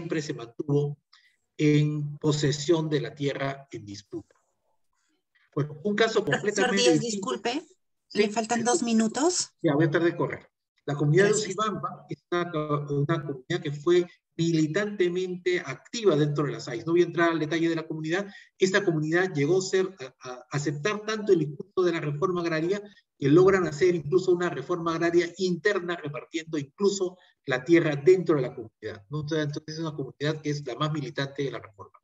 siempre se mantuvo en posesión de la tierra en disputa. Bueno, un caso Profesor completamente Díaz, distinto. disculpe, Sí, le faltan 2 minutos. ya voy a tratar de correr. La comunidad Gracias. de Usibamba es una comunidad que fue militantemente activa dentro de las AIS. No voy a entrar al detalle de la comunidad. Esta comunidad llegó a aceptar tanto el discurso de la reforma agraria que logran hacer incluso una reforma agraria interna, repartiendo incluso la tierra dentro de la comunidad, ¿no? Entonces es una comunidad que es la más militante de la reforma.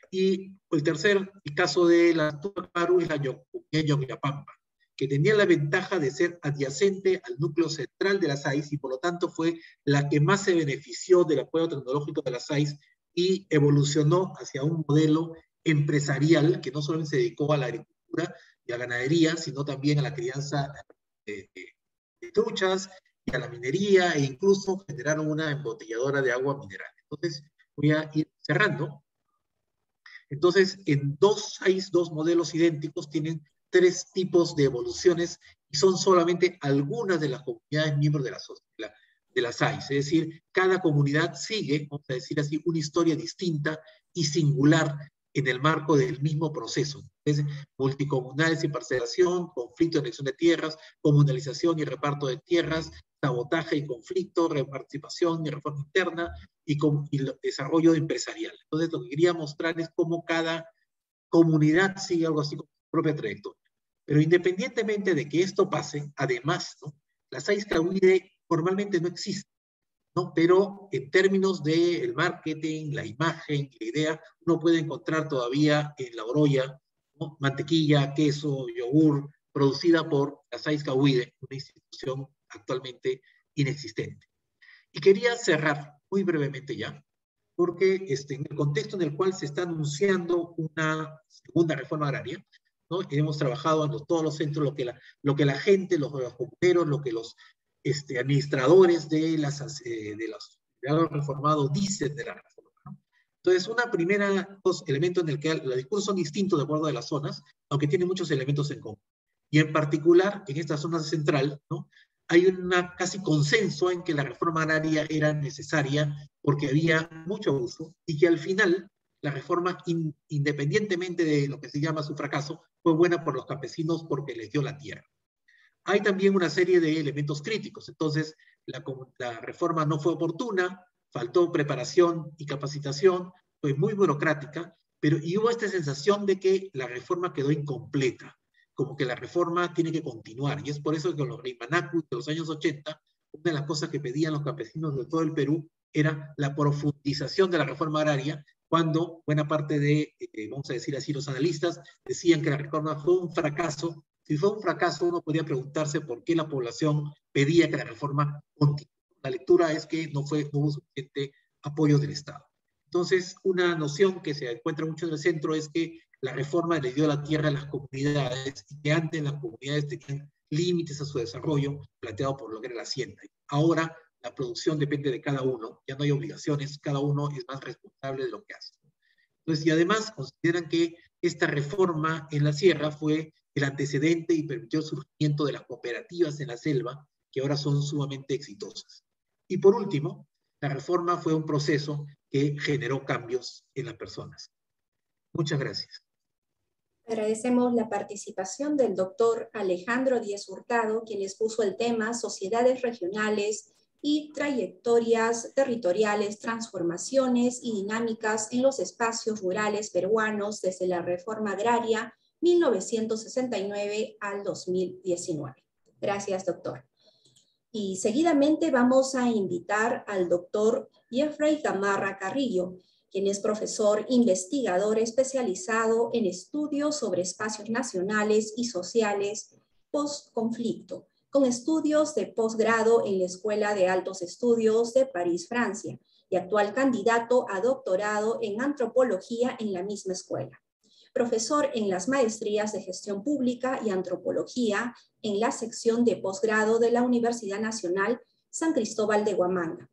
Y el caso de la Tupacaru es la comunidad Yogyapampa, que tenía la ventaja de ser adyacente al núcleo central de las AIS y por lo tanto fue la que más se benefició del apoyo tecnológico de las AIS y evolucionó hacia un modelo empresarial que no solamente se dedicó a la agricultura y a la ganadería, sino también a la crianza de truchas y a la minería e incluso generaron una embotelladora de agua mineral. Entonces voy a ir cerrando. Entonces, en dos modelos idénticos tienen 3 tipos de evoluciones y son solamente algunas de las comunidades miembros de las AIS. Es decir, cada comunidad sigue, vamos a decir así, una historia distinta y singular en el marco del mismo proceso. Es multicomunales y parcelación, conflicto de elección de tierras, comunalización y reparto de tierras, sabotaje y conflicto, reparticipación y reforma interna, y el desarrollo empresarial. Entonces, lo que quería mostrar es cómo cada comunidad sigue algo así como su propia trayectoria. Pero independientemente de que esto pase, además, ¿no? Las AIS Cahuide formalmente no existen, ¿no? Pero en términos del marketing, la imagen, la idea, uno puede encontrar todavía en La Oroya, ¿no? Mantequilla, queso, yogur, producida por las AIS Cahuide, una institución actualmente inexistente. Y quería cerrar muy brevemente ya, porque en el contexto en el cual se está anunciando una segunda reforma agraria, ¿no? Hemos trabajado en todos los centros, lo que la gente, los comuneros, lo que los administradores de los reformados dicen de la reforma, ¿no? Entonces, dos elementos en el que los discursos son distintos de acuerdo a las zonas, aunque tienen muchos elementos en común. Y en particular, en esta zona central, ¿no? Hay casi consenso en que la reforma agraria era necesaria porque había mucho abuso y que al final la reforma, independientemente de lo que se llama su fracaso, fue buena por los campesinos porque les dio la tierra. Hay también una serie de elementos críticos. Entonces, la reforma no fue oportuna, faltó preparación y capacitación, fue muy burocrática, y hubo esta sensación de que la reforma quedó incompleta, como que la reforma tiene que continuar. Y es por eso que con los Reimanacus de los años 80, una de las cosas que pedían los campesinos de todo el Perú era la profundización de la reforma agraria, cuando buena parte de, vamos a decir así, los analistas decían que la reforma fue un fracaso. Si fue un fracaso, uno podría preguntarse por qué la población pedía que la reforma continúe. La lectura es que no hubo suficiente apoyo del Estado. Entonces, una noción que se encuentra mucho en el centro es que la reforma le dio la tierra a las comunidades y que antes las comunidades tenían límites a su desarrollo planteado por lo que era la hacienda. Ahora la producción depende de cada uno, ya no hay obligaciones, cada uno es más responsable de lo que hace. Entonces, y además consideran que esta reforma en la sierra fue el antecedente y permitió el surgimiento de las cooperativas en la selva, que ahora son sumamente exitosas. Y por último, la reforma fue un proceso que generó cambios en las personas. Muchas gracias. Agradecemos la participación del doctor Alejandro Díaz Hurtado, quien expuso el tema Sociedades Regionales y Trayectorias Territoriales, Transformaciones y Dinámicas en los Espacios Rurales Peruanos desde la Reforma Agraria 1969 al 2019. Gracias, doctor. Y seguidamente vamos a invitar al doctor Jeffrey Gamarra Carrillo, quien es profesor investigador especializado en estudios sobre espacios nacionales y sociales post-conflicto, con estudios de posgrado en la Escuela de Altos Estudios de París, Francia, y actual candidato a doctorado en antropología en la misma escuela. Profesor en las maestrías de Gestión Pública y Antropología en la sección de posgrado de la Universidad Nacional San Cristóbal de Huamanga.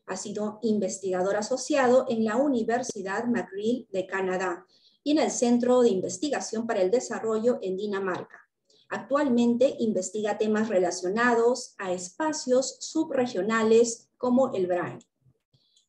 Ha sido investigador asociado en la Universidad McGill de Canadá y en el Centro de Investigación para el Desarrollo en Dinamarca. Actualmente investiga temas relacionados a espacios subregionales como el Brain.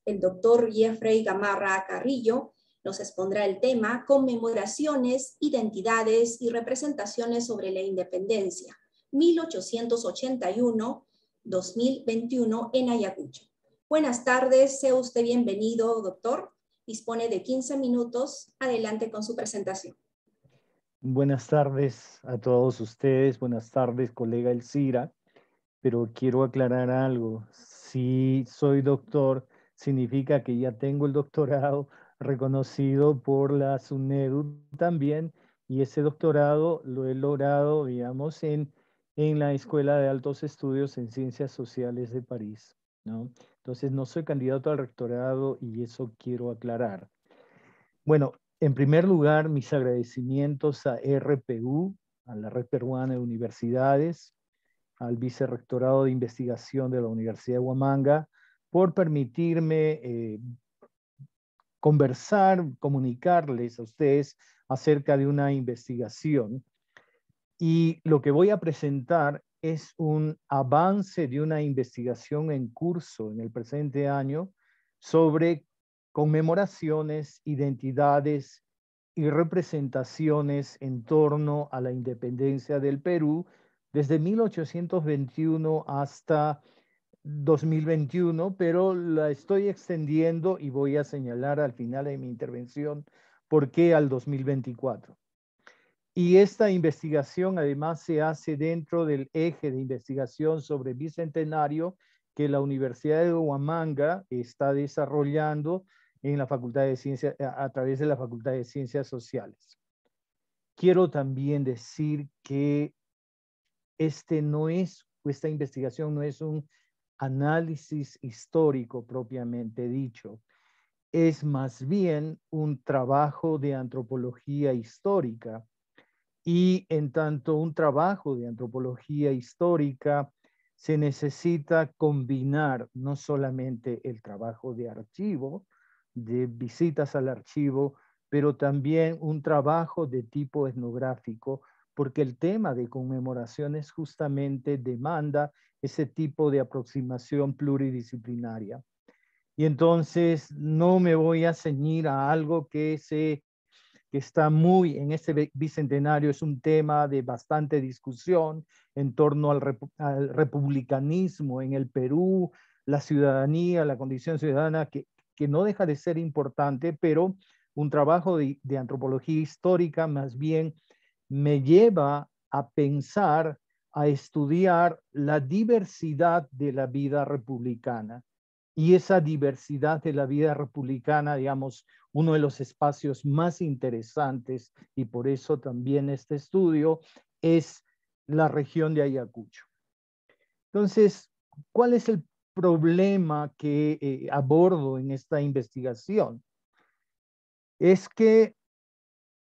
El doctor Jeffrey Gamarra Carrillo nos expondrá el tema Conmemoraciones, Identidades y Representaciones sobre la Independencia, 1881-2021 en Ayacucho. Buenas tardes, sea usted bienvenido, doctor. Dispone de 15 minutos. Adelante con su presentación. Buenas tardes a todos ustedes. Buenas tardes, colega Elcira. Pero quiero aclarar algo. Si soy doctor, significa que ya tengo el doctorado reconocido por la SUNEDU también, y ese doctorado lo he logrado, digamos, en la Escuela de Altos Estudios en Ciencias Sociales de París, ¿no? Entonces, no soy candidato al rectorado y eso quiero aclarar. Bueno, en primer lugar, mis agradecimientos a RPU, a la Red Peruana de Universidades, al Vicerrectorado de Investigación de la Universidad de Huamanga, por permitirme conversar, comunicarles a ustedes acerca de una investigación. Y lo que voy a presentar es un avance de una investigación en curso en el presente año sobre conmemoraciones, identidades y representaciones en torno a la independencia del Perú desde 1821 hasta 2021, pero la estoy extendiendo y voy a señalar al final de mi intervención por qué al 2024. Y esta investigación además se hace dentro del eje de investigación sobre Bicentenario que la Universidad de Huamanga está desarrollando en la Facultad de Ciencias, a través de la Facultad de Ciencias Sociales. Quiero también decir que esta investigación no es un análisis histórico propiamente dicho, es más bien un trabajo de antropología histórica. Y en tanto un trabajo de antropología histórica se necesita combinar no solamente el trabajo de archivo, de visitas al archivo, pero también un trabajo de tipo etnográfico, porque el tema de conmemoraciones justamente demanda ese tipo de aproximación pluridisciplinaria. Y entonces no me voy a ceñir a algo que está muy en este bicentenario, es un tema de bastante discusión en torno al republicanismo en el Perú, la ciudadanía, la condición ciudadana, que no deja de ser importante, pero un trabajo de antropología histórica más bien me lleva a pensar, a estudiar la diversidad de la vida republicana. Y esa diversidad de la vida republicana, digamos, uno de los espacios más interesantes, y por eso también este estudio, es la región de Ayacucho. Entonces, ¿cuál es el problema que abordo en esta investigación? Es que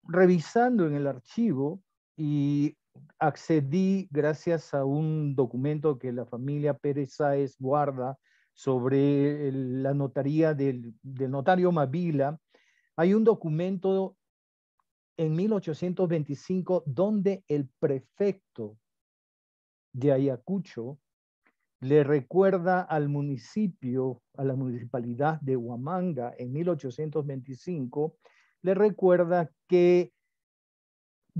revisando en el archivo y accedí gracias a un documento que la familia Pérez Sáez guarda sobre la notaría del notario Mavila, hay un documento en 1825 donde el prefecto de Ayacucho le recuerda al municipio, a la municipalidad de Huamanga en 1825, le recuerda que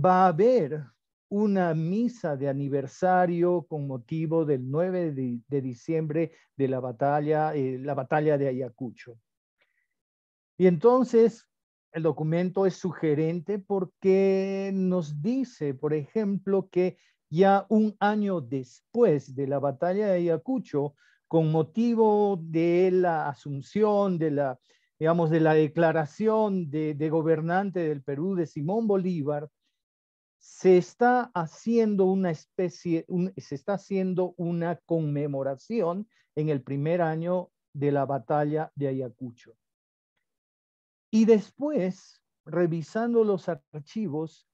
va a haber una misa de aniversario con motivo del 9 de diciembre de la batalla de Ayacucho. Y entonces el documento es sugerente porque nos dice, por ejemplo, que ya un año después de la batalla de Ayacucho, con motivo de la asunción, digamos, de la declaración de gobernante del Perú de Simón Bolívar, se está haciendo una conmemoración en el primer año de la batalla de Ayacucho. Y después, revisando los archivos,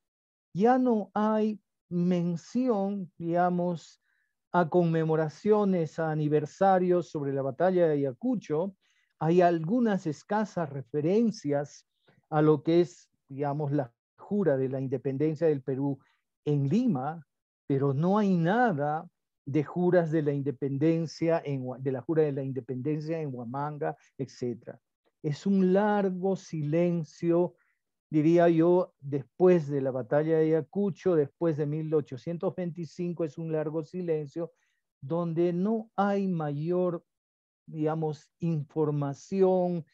ya no hay mención, digamos, a conmemoraciones, a aniversarios sobre la batalla de Ayacucho. Hay algunas escasas referencias a lo que es, digamos, la jura de la independencia del Perú en Lima, pero no hay nada de juras de la independencia, de la jura de la independencia en Huamanga, etc. Es un largo silencio, diría yo, después de la batalla de Ayacucho, después de 1825, es un largo silencio donde no hay mayor, digamos, información,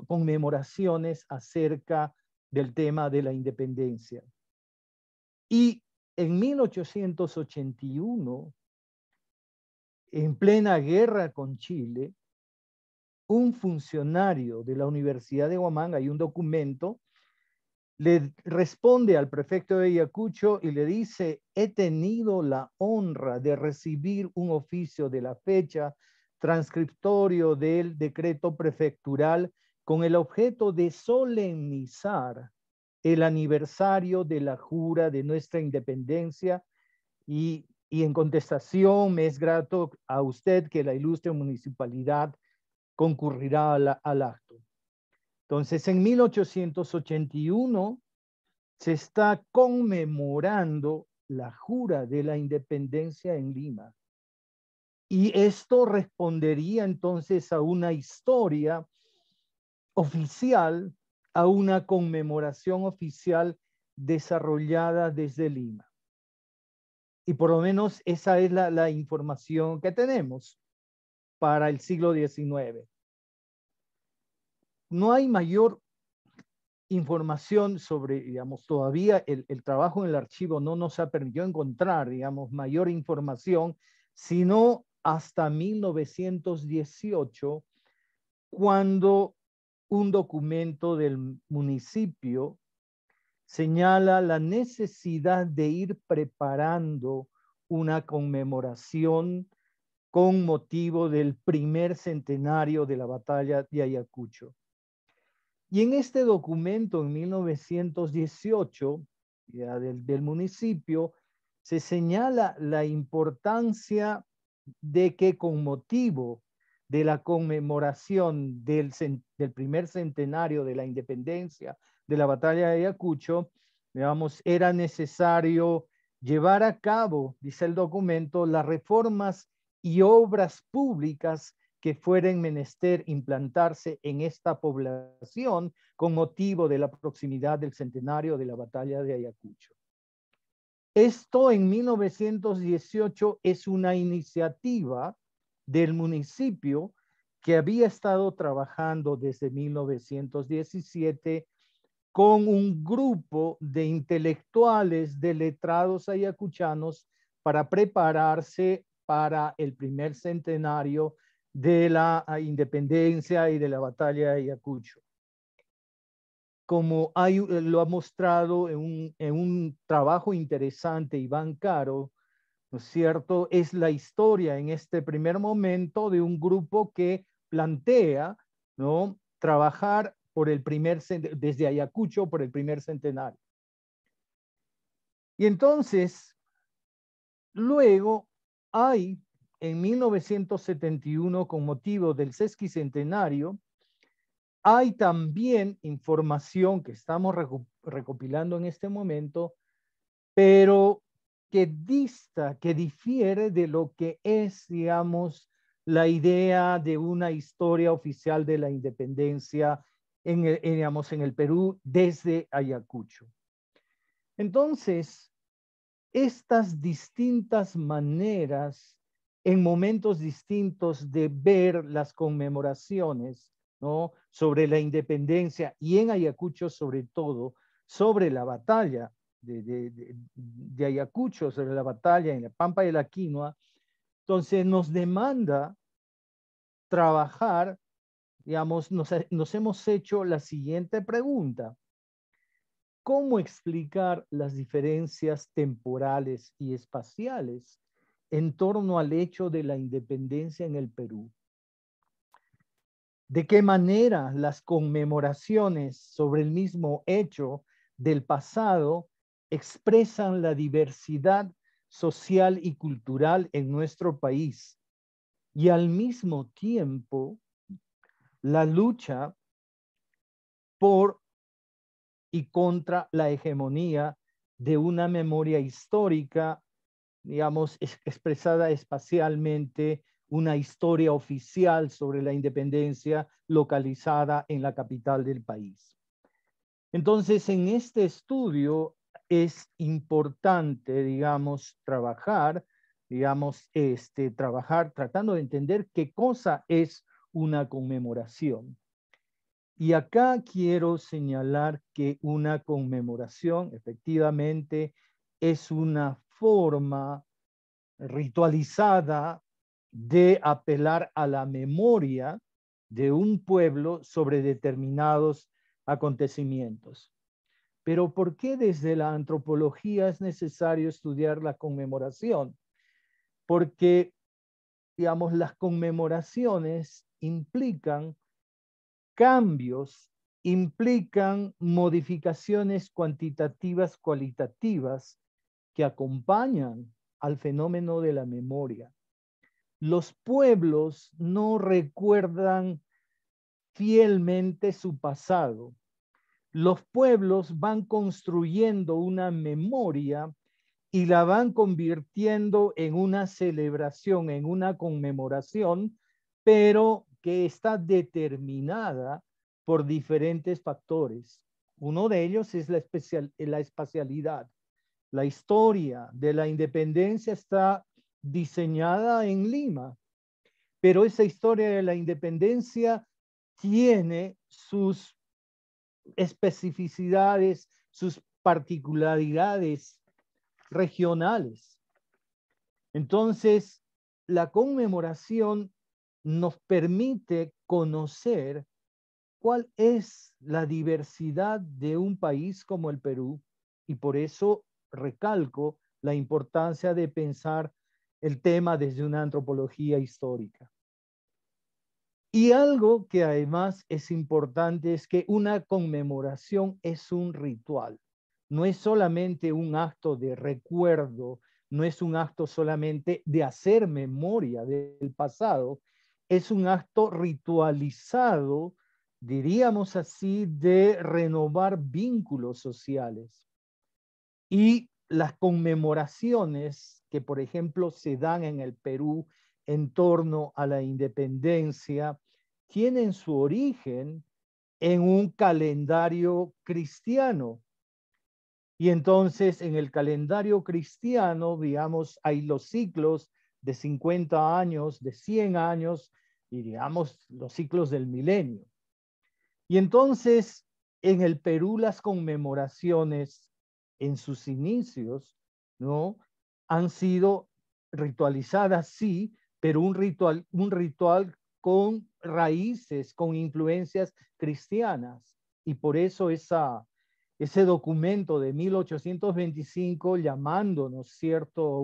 conmemoraciones acerca del tema de la independencia. Y en 1881, en plena guerra con Chile, un funcionario de la Universidad de Huamanga, hay un documento, le responde al prefecto de Ayacucho y le dice: he tenido la honra de recibir un oficio de la fecha transcriptorio del decreto prefectural con el objeto de solemnizar el aniversario de la jura de nuestra independencia y en contestación me es grato a usted que la ilustre municipalidad concurrirá al acto. Entonces, en 1881 se está conmemorando la jura de la independencia en Lima. Y esto respondería entonces a una historia oficial, a una conmemoración oficial desarrollada desde Lima. Y por lo menos esa es la información que tenemos para el siglo XIX. No hay mayor información sobre, digamos, todavía el trabajo en el archivo no nos ha permitido encontrar, digamos, mayor información, sino hasta 1918, cuando un documento del municipio señala la necesidad de ir preparando una conmemoración con motivo del primer centenario de la batalla de Ayacucho. Y en este documento, en 1918, ya del municipio, se señala la importancia de que con motivo de la conmemoración del primer centenario de la independencia de la batalla de Ayacucho, digamos, era necesario llevar a cabo, dice el documento, las reformas y obras públicas que fueren menester implantarse en esta población con motivo de la proximidad del centenario de la batalla de Ayacucho. Esto en 1918 es una iniciativa del municipio que había estado trabajando desde 1917 con un grupo de intelectuales, de letrados ayacuchanos para prepararse para el primer centenario de la independencia y de la batalla de Ayacucho. Como lo ha mostrado en un trabajo interesante Iván Caro, ¿no es cierto? Es la historia en este primer momento de un grupo que plantea, ¿no?, trabajar por el desde Ayacucho por el primer centenario. Y entonces, luego hay en 1971, con motivo del sesquicentenario, hay también información que estamos recopilando en este momento, pero que difiere de lo que es, digamos, la idea de una historia oficial de la independencia en el Perú desde Ayacucho. Entonces, estas distintas maneras en momentos distintos de ver las conmemoraciones, ¿no?, sobre la independencia y en Ayacucho sobre todo, sobre la batalla de Ayacucho, sobre la batalla en la Pampa de la Quinoa, entonces nos demanda trabajar, digamos, nos hemos hecho la siguiente pregunta: ¿cómo explicar las diferencias temporales y espaciales en torno al hecho de la independencia en el Perú? ¿De qué manera las conmemoraciones sobre el mismo hecho del pasado expresan la diversidad social y cultural en nuestro país? Y al mismo tiempo, la lucha por y contra la hegemonía de una memoria histórica digamos, expresada espacialmente, una historia oficial sobre la independencia localizada en la capital del país. Entonces, en este estudio es importante, digamos, trabajar tratando de entender qué cosa es una conmemoración. Y acá quiero señalar que una conmemoración efectivamente es una forma ritualizada de apelar a la memoria de un pueblo sobre determinados acontecimientos. Pero ¿por qué desde la antropología es necesario estudiar la conmemoración? Porque, digamos, las conmemoraciones implican cambios, implican modificaciones cuantitativas, cualitativas que acompañan al fenómeno de la memoria. Los pueblos no recuerdan fielmente su pasado. Los pueblos van construyendo una memoria y la van convirtiendo en una celebración, en una conmemoración, pero que está determinada por diferentes factores. Uno de ellos es la espacialidad. La historia de la independencia está diseñada en Lima, pero esa historia de la independencia tiene sus especificidades, sus particularidades regionales. Entonces, la conmemoración nos permite conocer cuál es la diversidad de un país como el Perú, y por eso recalco la importancia de pensar el tema desde una antropología histórica. Y algo que además es importante es que una conmemoración es un ritual. No es solamente un acto de recuerdo, no es un acto solamente de hacer memoria del pasado, es un acto ritualizado, diríamos así, de renovar vínculos sociales. Y las conmemoraciones que, por ejemplo, se dan en el Perú en torno a la independencia, tienen su origen en un calendario cristiano. Y entonces en el calendario cristiano, digamos, hay los ciclos de 50 años, de 100 años y digamos los ciclos del milenio. Y entonces en el Perú las conmemoraciones en sus inicios, ¿no? Han sido ritualizadas, sí, pero un ritual con raíces, con influencias cristianas. Y por eso ese documento de 1825 llamándonos, ¿cierto?,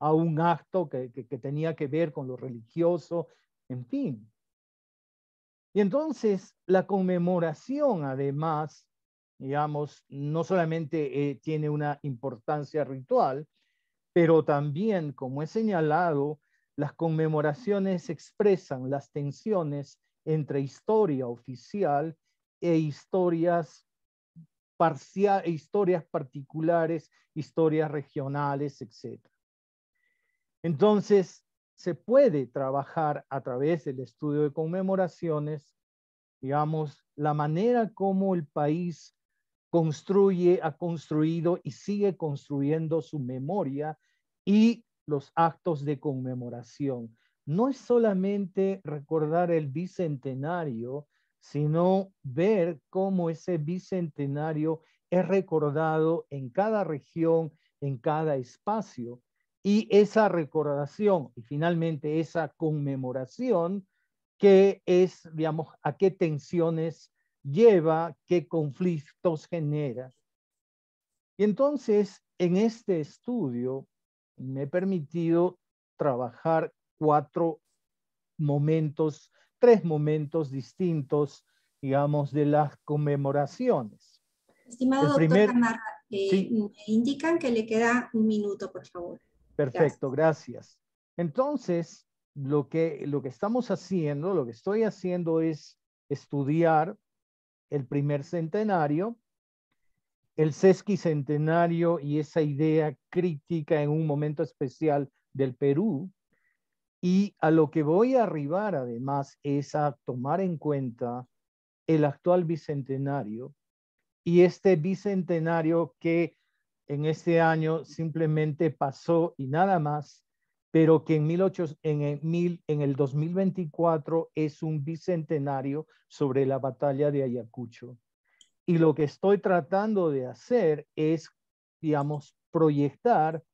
a un acto que tenía que ver con lo religioso, en fin. Y entonces la conmemoración, además, digamos, no solamente tiene una importancia ritual, pero también, como he señalado, las conmemoraciones expresan las tensiones entre historia oficial e historias historias particulares, historias regionales, etc. Entonces, se puede trabajar a través del estudio de conmemoraciones, digamos, la manera como el país ha construido y sigue construyendo su memoria y los actos de conmemoración. No es solamente recordar el bicentenario, sino ver cómo ese bicentenario es recordado en cada región, en cada espacio. Y esa recordación y finalmente esa conmemoración, que es, digamos, a qué tensiones lleva, qué conflictos genera. Y entonces, en este estudio, me he permitido trabajar tres momentos distintos, digamos, de las conmemoraciones. Estimado El doctor primer, Gamarra, sí, me indican que le queda un minuto, por favor. perfecto, gracias. Entonces, lo que estamos haciendo, lo que estoy haciendo es estudiar el primer centenario el sesquicentenario y esa idea crítica en un momento especial del Perú. Y a lo que voy a arribar además es a tomar en cuenta el actual bicentenario y este bicentenario que en este año simplemente pasó y nada más, pero que en el 2024 es un bicentenario sobre la batalla de Ayacucho. Y lo que estoy tratando de hacer es, digamos, proyectar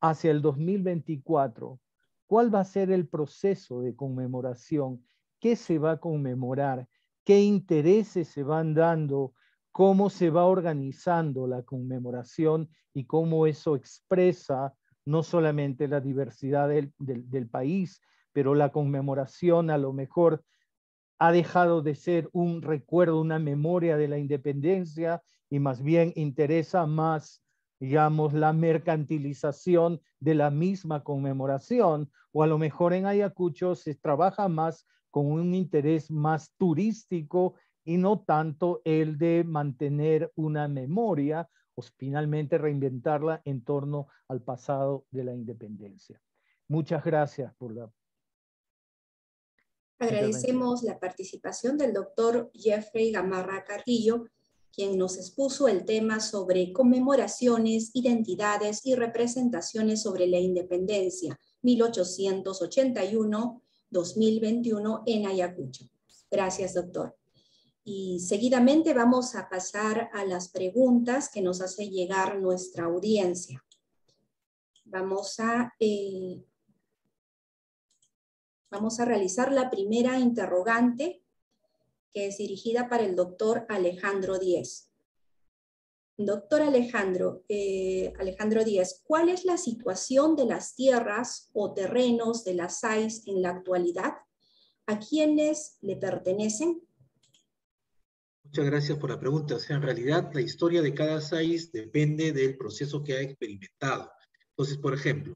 hacia el 2024 cuál va a ser el proceso de conmemoración, qué se va a conmemorar, qué intereses se van dando, cómo se va organizando la conmemoración y cómo eso expresa no solamente la diversidad del país, pero la conmemoración a lo mejor ha dejado de ser un recuerdo, una memoria de la independencia y más bien interesa más, digamos, la mercantilización de la misma conmemoración, o a lo mejor en Ayacucho se trabaja más con un interés más turístico y no tanto el de mantener una memoria o finalmente reinventarla en torno al pasado de la independencia. Muchas gracias por la Agradecemos la participación del doctor Jeffrey Gamarra Carrillo, quien nos expuso el tema sobre conmemoraciones, identidades y representaciones sobre la independencia 1881-2021 en Ayacucho. Gracias, doctor. Y seguidamente vamos a pasar a las preguntas que nos hace llegar nuestra audiencia. Vamos a realizar la primera interrogante, que es dirigida para el doctor Alejandro Díez. Doctor Alejandro Díez, ¿cuál es la situación de las tierras o terrenos de la SAIS en la actualidad? ¿A quiénes le pertenecen? Muchas gracias por la pregunta. O sea, en realidad la historia de cada SAIS depende del proceso que ha experimentado. Entonces, por ejemplo,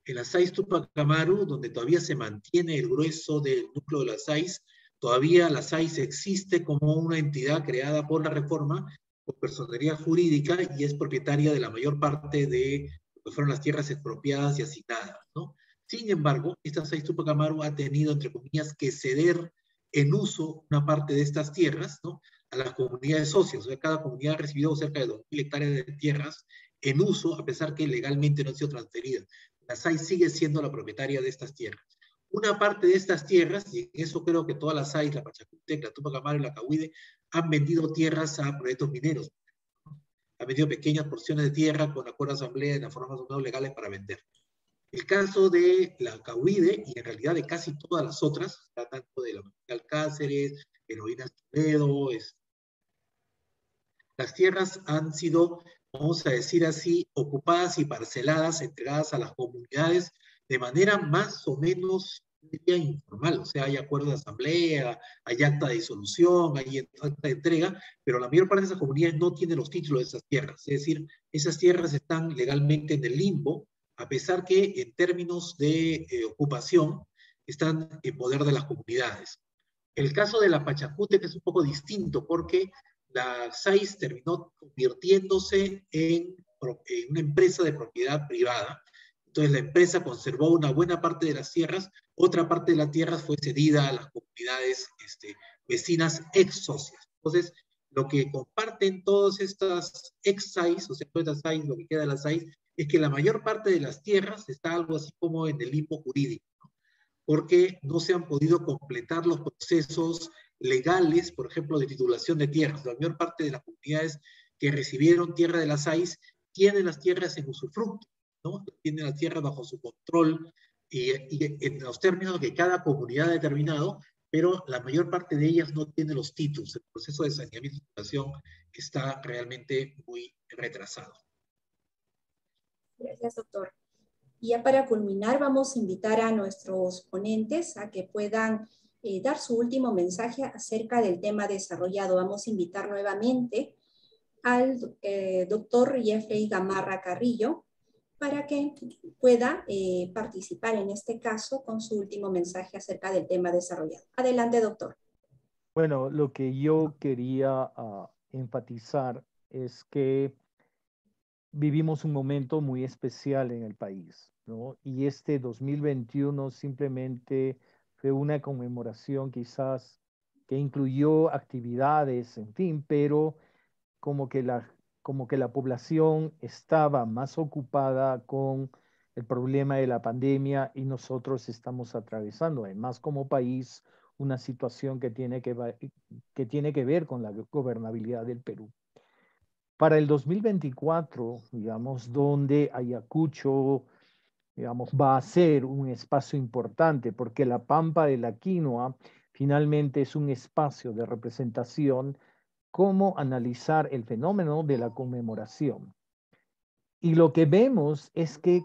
en la SAIS Tupac Amaru, donde todavía se mantiene el grueso del núcleo de la SAIS, todavía la SAIS existe como una entidad creada por la reforma, con personería jurídica, y es propietaria de la mayor parte de lo que fueron las tierras expropiadas y asignadas, ¿no? Sin embargo, esta SAIS Tupac Amaru ha tenido, entre comillas, que ceder en uso una parte de estas tierras, ¿no?, a las comunidades socias. O sea, cada comunidad ha recibido cerca de 2.000 hectáreas de tierras en uso, a pesar que legalmente no han sido transferidas. La SAIS sigue siendo la propietaria de estas tierras. Una parte de estas tierras, y en eso creo que todas las SAIS, la Pachacútec, la Tupac Amaru y la Cahuide, han vendido tierras a proyectos mineros. Han vendido pequeñas porciones de tierra con acuerdo de asamblea en las formas no legales para vender. El caso de la Cahuide, y en realidad de casi todas las otras, tanto de la Universidad Cáceres, Heroínas Toledo, las tierras han sido, vamos a decir así, ocupadas y parceladas, entregadas a las comunidades de manera más o menos, diría, informal. O sea, hay acuerdo de asamblea, hay acta de disolución, hay acta de entrega, pero la mayor parte de esas comunidades no tiene los títulos de esas tierras. Es decir, esas tierras están legalmente en el limbo, a pesar que en términos de ocupación están en poder de las comunidades. El caso de la Pachacútec es un poco distinto porque la SAIS terminó convirtiéndose en una empresa de propiedad privada. Entonces la empresa conservó una buena parte de las tierras, otra parte de las tierras fue cedida a las comunidades vecinas ex socias. Entonces, lo que comparten todas estas ex SAIS, o sea, todas las SAIS, lo que queda de las SAIS, es que la mayor parte de las tierras está algo así como en el limbo jurídico, porque no se han podido completar los procesos legales, por ejemplo, de titulación de tierras. La mayor parte de las comunidades que recibieron tierra de las SAIS tienen las tierras en usufructo, ¿no? Tienen las tierras bajo su control y en los términos que cada comunidad ha determinado, pero la mayor parte de ellas no tiene los títulos. El proceso de saneamiento y titulación está realmente muy retrasado. Gracias, doctor. Y ya para culminar, vamos a invitar a nuestros ponentes a que puedan dar su último mensaje acerca del tema desarrollado. Vamos a invitar nuevamente al doctor Jeffrey Gamarra Carrillo para que pueda participar en este caso con su último mensaje acerca del tema desarrollado. Adelante, doctor. Bueno, lo que yo quería enfatizar es que vivimos un momento muy especial en el país, ¿no? Y este 2021 simplemente fue una conmemoración quizás que incluyó actividades, en fin, pero como que la población estaba más ocupada con el problema de la pandemia y nosotros estamos atravesando, además como país, una situación que tiene que ver con la gobernabilidad del Perú. Para el 2024, digamos, donde Ayacucho, digamos, va a ser un espacio importante, porque la Pampa de la Quinoa finalmente es un espacio de representación, cómo analizar el fenómeno de la conmemoración. Y lo que vemos es que,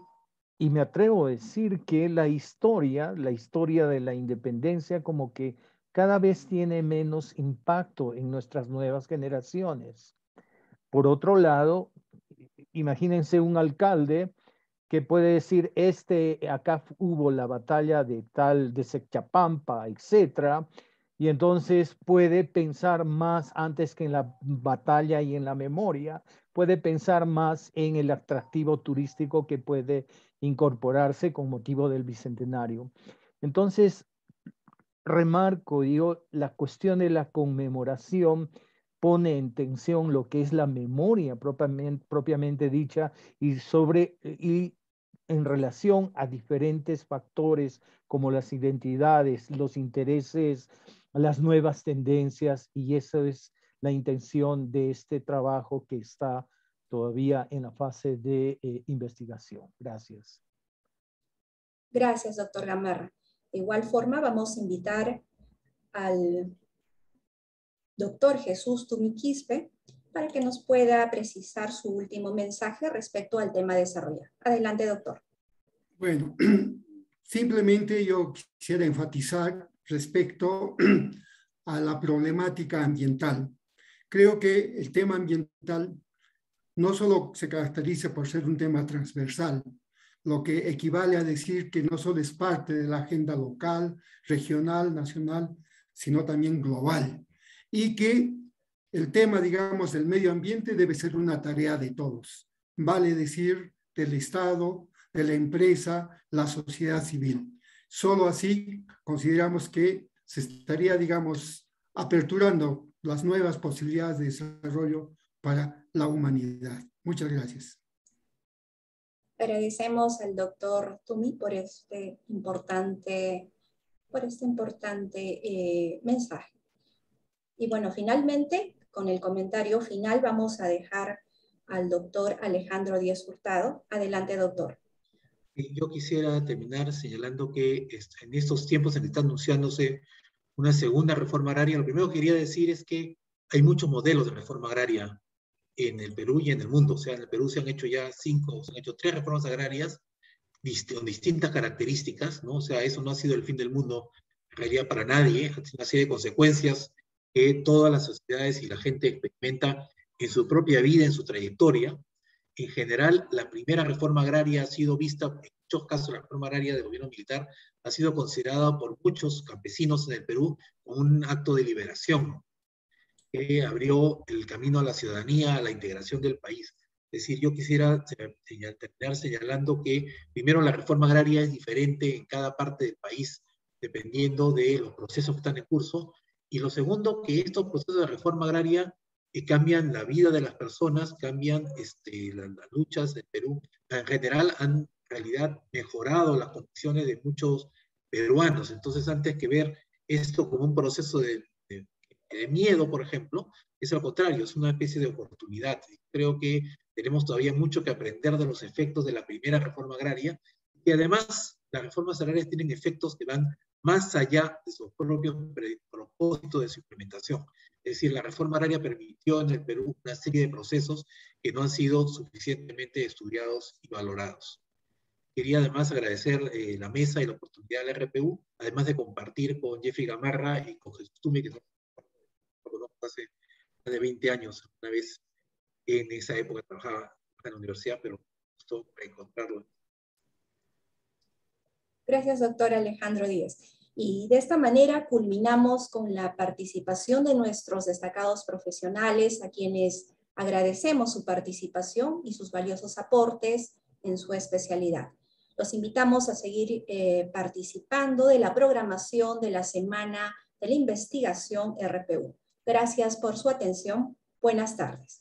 y me atrevo a decir que la historia de la independencia como que cada vez tiene menos impacto en nuestras nuevas generaciones. Por otro lado, imagínense un alcalde que puede decir, acá hubo la batalla de tal, de Secchapampa, etcétera, y entonces puede pensar más antes que en la batalla y en la memoria, puede pensar más en el atractivo turístico que puede incorporarse con motivo del Bicentenario. Entonces, remarco, digo, la cuestión de la conmemoración pone en tensión lo que es la memoria propiamente dicha y en relación a diferentes factores como las identidades, los intereses, las nuevas tendencias, y esa es la intención de este trabajo que está todavía en la fase de investigación. Gracias. Gracias, doctor Gamarra. De igual forma, vamos a invitar al doctor Jesús Tumiquispe para que nos pueda precisar su último mensaje respecto al tema desarrollado. Adelante, doctor. Bueno, simplemente yo quisiera enfatizar respecto a la problemática ambiental. Creo que el tema ambiental no solo se caracteriza por ser un tema transversal, lo que equivale a decir que no solo es parte de la agenda local, regional, nacional, sino también global. Y que el tema, digamos, del medio ambiente debe ser una tarea de todos. Vale decir, del Estado, de la empresa, la sociedad civil. Solo así consideramos que se estaría, digamos, aperturando las nuevas posibilidades de desarrollo para la humanidad. Muchas gracias. Agradecemos al doctor Tumi por este importante mensaje. Y bueno, finalmente, con el comentario final, vamos a dejar al doctor Alejandro Díaz Hurtado. Adelante, doctor. Yo quisiera terminar señalando que en estos tiempos en que está anunciándose una segunda reforma agraria, lo primero que quería decir es que hay muchos modelos de reforma agraria en el Perú y en el mundo. O sea, en el Perú se han hecho ya 3 reformas agrarias con distintas características, ¿no? O sea, eso no ha sido el fin del mundo en realidad para nadie, ha sido una serie de consecuencias que todas las sociedades y la gente experimenta en su propia vida, en su trayectoria. En general, la primera reforma agraria ha sido vista, en muchos casos la reforma agraria del gobierno militar, ha sido considerada por muchos campesinos en el Perú como un acto de liberación que abrió el camino a la ciudadanía, a la integración del país. Es decir, yo quisiera terminar señalando que primero la reforma agraria es diferente en cada parte del país, dependiendo de los procesos que están en curso. Y lo segundo, que estos procesos de reforma agraria cambian la vida de las personas, cambian las luchas en Perú. En general han en realidad mejorado las condiciones de muchos peruanos. Entonces, antes que ver esto como un proceso de miedo, por ejemplo, es al contrario, es una especie de oportunidad. Creo que tenemos todavía mucho que aprender de los efectos de la primera reforma agraria, y además las reformas agrarias tienen efectos que van más allá de sus propios propósitos de su implementación. Es decir, la reforma agraria permitió en el Perú una serie de procesos que no han sido suficientemente estudiados y valorados. Quería además agradecer la mesa y la oportunidad de la RPU, además de compartir con Jeffrey Gamarra y con Jesús Tumi, que lo conozco hace más de 20 años, una vez en esa época trabajaba en la universidad, pero me gustó encontrarlo. Gracias, doctor Alejandro Díaz. Y de esta manera culminamos con la participación de nuestros destacados profesionales, a quienes Agradecemos su participación y sus valiosos aportes en su especialidad. Los invitamos a seguir participando de la programación de la Semana de la Investigación RPU. Gracias por su atención. Buenas tardes.